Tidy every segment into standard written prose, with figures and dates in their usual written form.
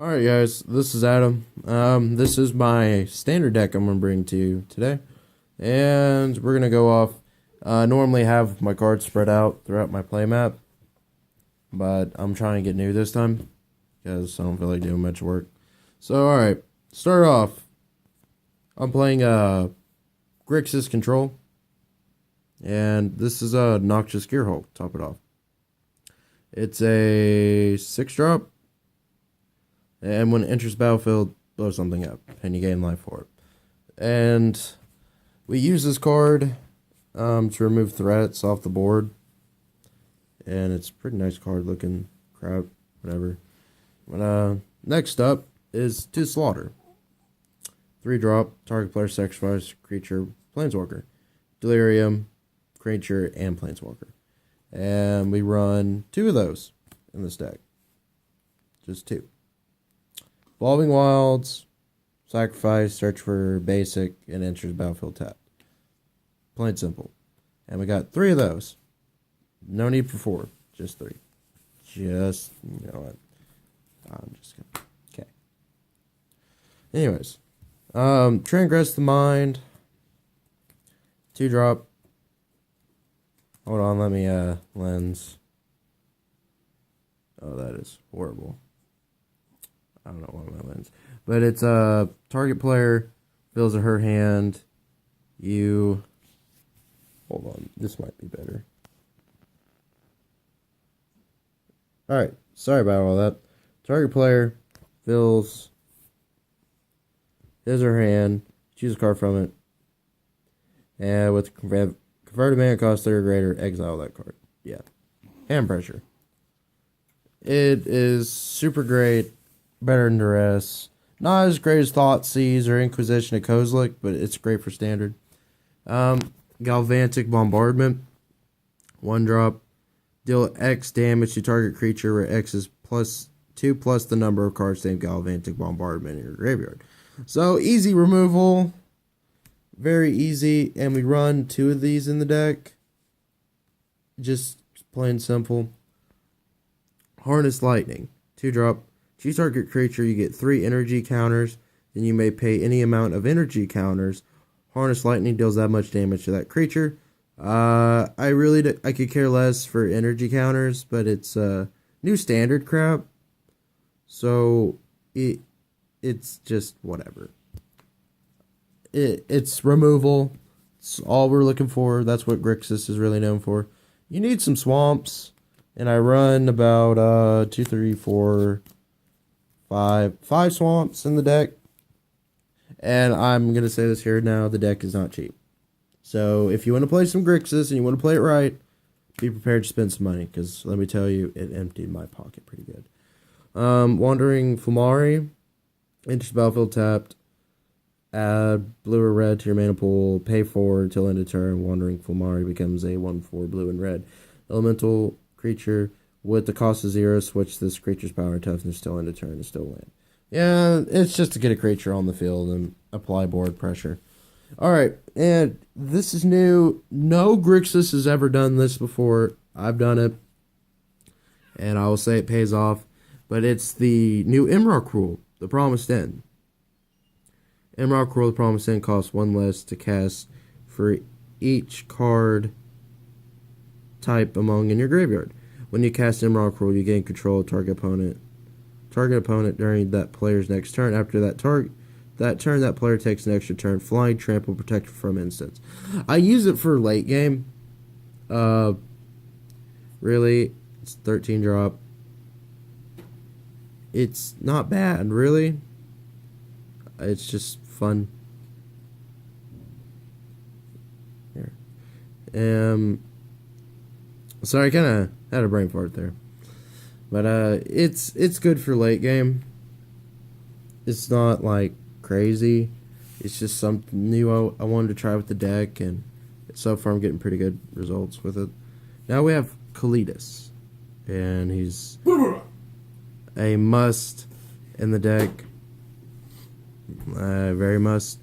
Alright guys, this is Adam. This is my standard deck I'm going to bring to you today. And we're going to go off, normally have my cards spread out throughout my playmat. But I'm trying to get new this time, because I don't feel like doing much work. So alright, start off. I'm playing Grixas Control. And this is a Noxious Gearhulk, top it off. It's a 6-drop. And when it enters battlefield, blow something up, and you gain life for it. And we use this card to remove threats off the board. And it's a pretty nice card looking, crap, whatever. But next up is to slaughter. 3-drop, target player sacrifice, creature, planeswalker. Delirium, creature, and planeswalker. And we run 2 of those in this deck. Just 2. Evolving Wilds, sacrifice, search for basic, and enters battlefield tapped. Plain simple. And we got 3 of those. No need for 4, just 3. Just, you know what? I'm just gonna. Okay. Anyways, Transgress the Mind. 2-drop. Hold on, let me lens. Oh, that is horrible. I don't know why my lens. But it's a target player fills her hand. You. Hold on. This might be better. Alright. Sorry about all that. Target player fills her hand. Choose a card from it. And with converted mana cost 3 or greater, exile that card. Yeah. Hand pressure. It is super great. Better than Duress. Not as great as Thoughtseize or Inquisition of Kozilek, but it's great for standard. Galvanic Bombardment. 1-drop. Deal X damage to target creature where X is +2 plus the number of cards named Galvanic Bombardment in your graveyard. So, easy removal. Very easy. And we run 2 of these in the deck. Just plain simple. Harness Lightning. 2-drop. Choose target creature, you get 3 energy counters, then you may pay any amount of energy counters. Harness Lightning deals that much damage to that creature. I could care less for energy counters, but it's new standard crap. So it's just whatever. It's removal. It's all we're looking for. That's what Grixis is really known for. You need some swamps, and I run about 2, 3, 4. 5 swamps in the deck. And I'm going to say this here now, the deck is not cheap. So if you want to play some Grixis and you want to play it right, be prepared to spend some money, because let me tell you, it emptied my pocket pretty good. Wandering Fumari, enters battlefield tapped, add blue or red to your mana pool, pay 4 until end of turn. Wandering Fumari becomes a 1/4 blue and red elemental creature. With the cost of 0, switch this creature's power and toughness till end of turn and still win. Yeah, it's just to get a creature on the field and apply board pressure. Alright, and this is new. No Grixis has ever done this before. I've done it. And I will say it pays off. But it's the new Imrock rule, the Promised End. Imrock rule, the Promised End costs 1 less to cast for each card type among in your graveyard. When you cast Imrock Rule, you gain control of target opponent during that player's next turn. After that turn, that player takes an extra turn. Flying, trample, protect from instants. I use it for late game. Really, it's 13-drop. It's not bad, really. It's just fun. Here. Sorry, I kind of had a brain fart there. But it's good for late game. It's not like crazy. It's just something new I wanted to try with the deck, and so far I'm getting pretty good results with it. Now we have Kalidas, and he's a must in the deck. Very must.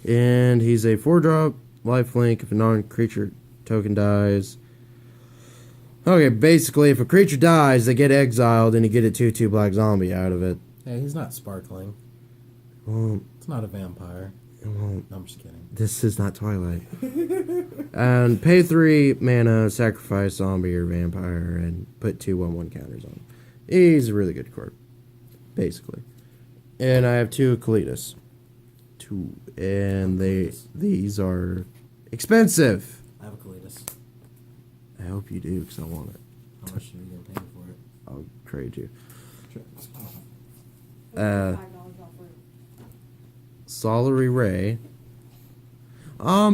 And he's a 4-drop, lifelink. If a non-creature token dies, Okay, basically, if a creature dies, they get exiled, and you get a 2/2 black zombie out of it. Hey, he's not sparkling. Well, It's not a vampire. well, No, I'm just kidding. this is not Twilight. And pay 3 mana, sacrifice zombie or vampire, and put 2/1/1 counters on him. He's a really good card, basically. And I have 2 Kalitas. 2. And these are expensive. I have a Kalitas. I hope you do, because I want it. How much are you gonna pay me for it? I'll trade you. $5 off Solary Ray.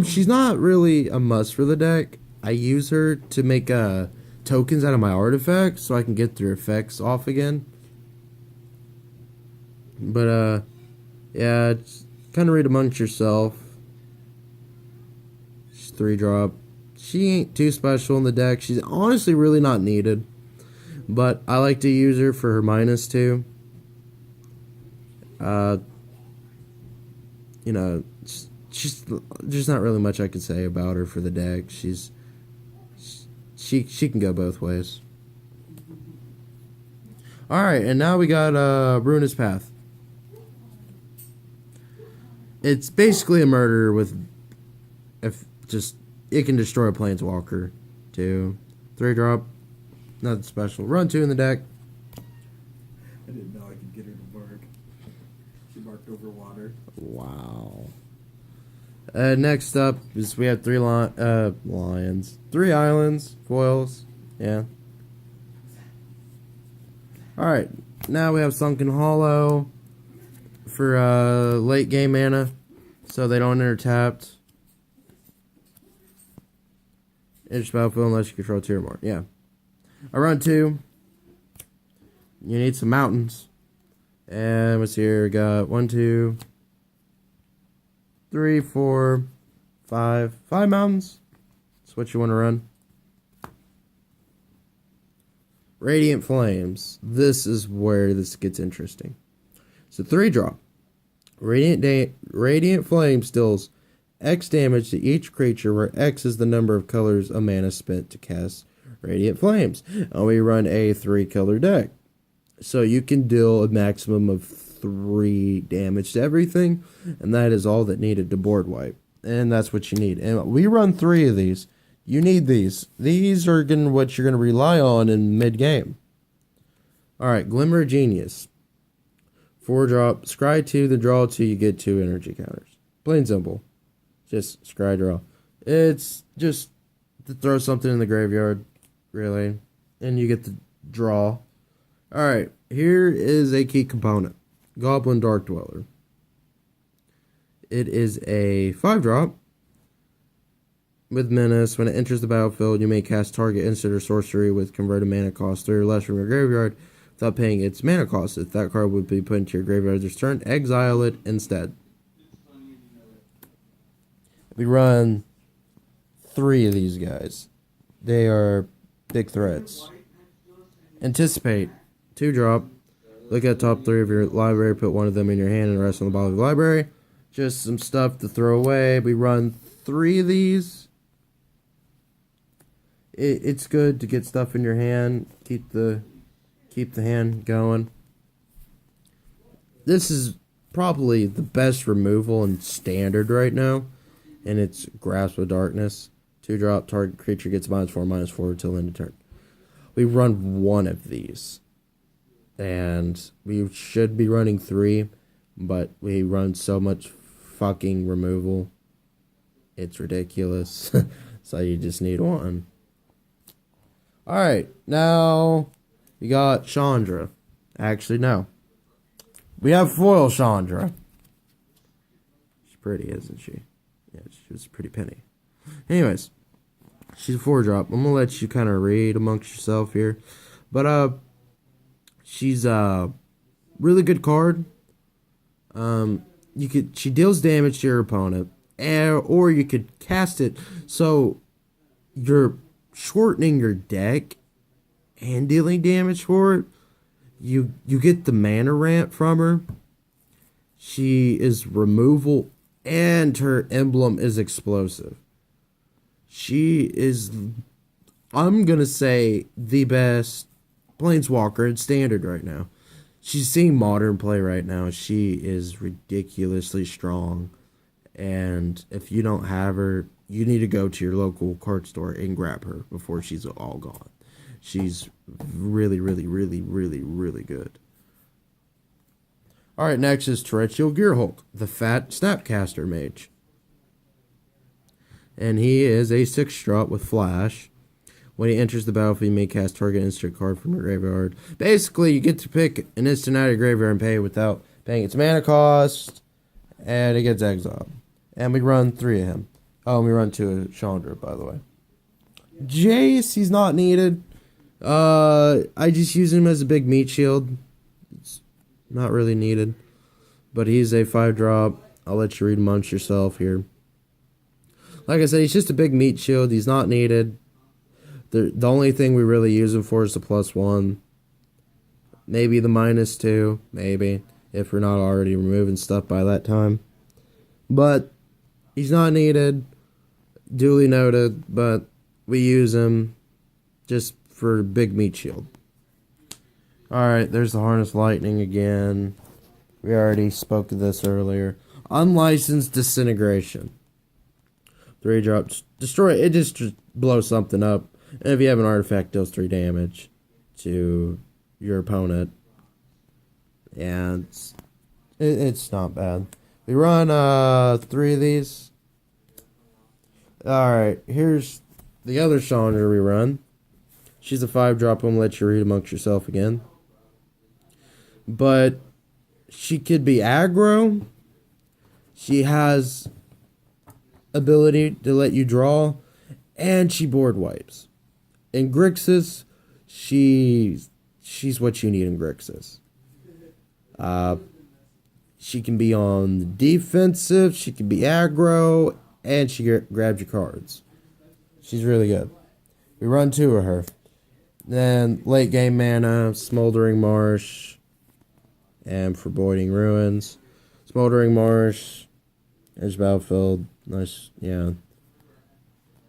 She's not really a must for the deck. I use her to make tokens out of my artifacts so I can get their effects off again. But yeah, kind of read amongst yourself. She's 3-drop. She ain't too special in the deck. She's honestly really not needed, but I like to use her for her -2. You know, she's there's not really much I can say about her for the deck. She can go both ways. All right, and now we got Ruinous Path. It's basically a murder with it can destroy a planeswalker too. 3-drop, nothing special. Run 2 in the deck. I didn't know I could get her to bark. She barked over water. Wow. Next up is we have 3 lions, 3 islands, foils. Yeah. All right. Now we have Sunken Hollow for late game mana, so they don't enter tapped. Enter battlefield unless you control 2 or more. Yeah. I run 2. You need some mountains. And what's here? We got 1, 2, 3, 4, 5. 5 mountains. That's what you want to run. Radiant Flames. This is where this gets interesting. So 3-drop. Radiant Flame deals X damage to each creature, where X is the number of colors of mana spent to cast Radiant Flames. And we run a 3-color deck. So you can deal a maximum of 3 damage to everything, and that is all that needed to board wipe. And that's what you need. And we run 3 of these. You need these. These are what you're going to rely on in mid-game. Alright, Glimmer Genius. 4-drop. Scry 2, then draw 2, you get 2 energy counters. Plain simple. Just scry draw. It's just to throw something in the graveyard, really. And you get to draw. Alright, here is a key component. Goblin Dark Dweller. It is a 5-drop with menace. When it enters the battlefield, you may cast target instant or sorcery with converted mana cost 3 or less from your graveyard without paying its mana cost. If that card would be put into your graveyard this turn, exile it instead. We run 3 of these guys. They are big threats. Anticipate. 2-drop. Look at the top 3 of your library. Put 1 of them in your hand and the rest on the bottom of the library. Just some stuff to throw away. We run 3 of these. It's good to get stuff in your hand. Keep the hand going. This is probably the best removal in standard right now. And it's Grasp of Darkness. 2-drop, target creature gets -4/-4 until end of turn. We run 1 of these. And we should be running 3, but we run so much fucking removal. It's ridiculous. So you just need 1. Alright, now we got Chandra. Actually, no. We have foil Chandra. She's pretty, isn't she? Yeah, she was a pretty penny. Anyways, she's a 4-drop. I'm gonna let you kind of read amongst yourself here. But, she's a really good card. She deals damage to your opponent, or you could cast it so you're shortening your deck and dealing damage for it. You get the mana ramp from her. She is removal, and her emblem is explosive. She is, I'm gonna say, the best Planeswalker in standard right now. she's seeing modern play right now. She is ridiculously strong. And if you don't have her, you need to go to your local card store and grab her before she's all gone. She's really, really, really, really, really good. Alright, next is Torrential Gearhulk, the fat Snapcaster mage. And he is a 6-drop with flash. When he enters the battlefield, you may cast target instant card from your graveyard. Basically, you get to pick an instant out of your graveyard and pay without paying its mana cost. And it gets exiled. And we run 3 of him. Oh, and we run 2 of Chandra, by the way. Jace, he's not needed. I just use him as a big meat shield. It's not really needed. But he's a 5-drop. I'll let you read amongst yourself here. Like I said, he's just a big meat shield. He's not needed. The only thing we really use him for is the +1. Maybe the -2. Maybe. If we're not already removing stuff by that time. But he's not needed. Duly noted. But we use him just for big meat shield. Alright, there's the Harness Lightning again. We already spoke of this earlier. Unlicensed Disintegration. 3 drops. Destroy it. It just blows something up. And if you have an artifact, deals 3 damage to your opponent. And it's not bad. We run 3 of these. Alright, here's the other Chandra we run. She's a 5-drop. I'm gonna let you read amongst yourself again. But she could be aggro. She has ability to let you draw, and she board wipes. In Grixas, she's what you need in Grixas. She can be on the defensive, she can be aggro, and she grabs your cards. She's really good. We run 2 of her. Then late game mana, Smoldering Marsh, and Foreboding Ruins. Smoldering Marsh, Edge Battlefield, nice, yeah.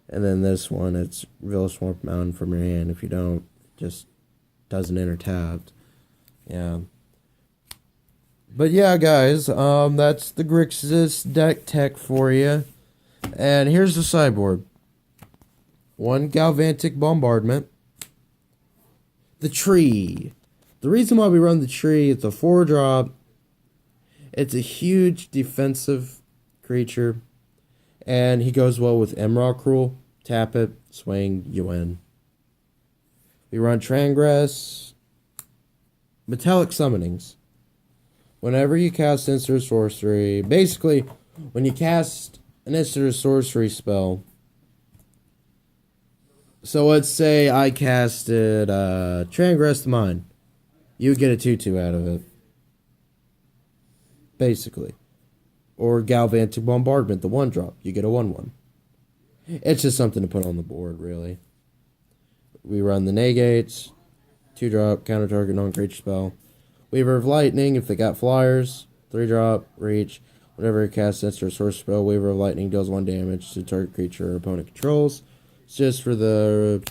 And then this one, it's Real Swamp Mountain from your hand. If you don't, it just doesn't enter tapped. Yeah. But yeah, guys, that's the Grixis deck tech for you. And here's the sideboard. 1 Galvanic Bombardment. The Tree. The reason why we run the Tree, it's a 4-drop. It's a huge defensive creature. And he goes well with Emerald Cruel. Tap it, swing, you win. We run Transgress. Metallic Summonings. Whenever you cast instant or sorcery, basically, when you cast an instant or sorcery spell, so let's say I casted Transgress the Mind, you would get a 2/2 out of it. Basically. Or Galvanic Bombardment, the 1-drop, you get a 1/1. It's just something to put on the board, really. We run the Negates, 2-drop, counter target non-creature spell. Weaver of Lightning, if they got flyers, 3-drop, reach. Whenever it casts instant or sorcery spell, Weaver of Lightning deals 1 damage to target creature or opponent controls. It's just for the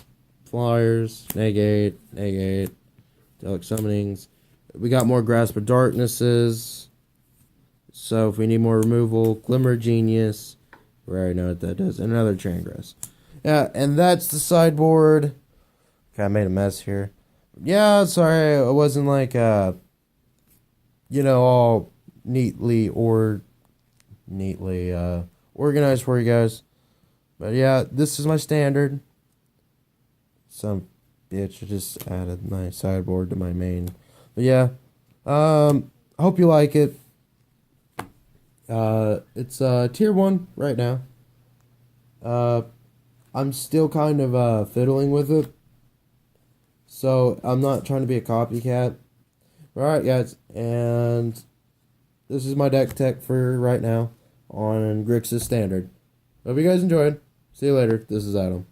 flyers, negate, Metallic Summonings. We got more Grasp of Darknesses. So if we need more removal, Glimmer Genius. We already know what that does. And another Transgress. Yeah, and that's the sideboard. Okay, I made a mess here. Yeah, sorry, it wasn't like, all neatly organized for you guys. But yeah, this is my standard. Some bitch just added my sideboard to my main. But yeah, I hope you like it. It's tier 1 right now. I'm still kind of fiddling with it. So I'm not trying to be a copycat. Alright guys, and this is my deck tech for right now on Grixis Standard. Hope you guys enjoyed. See you later. This is Adam.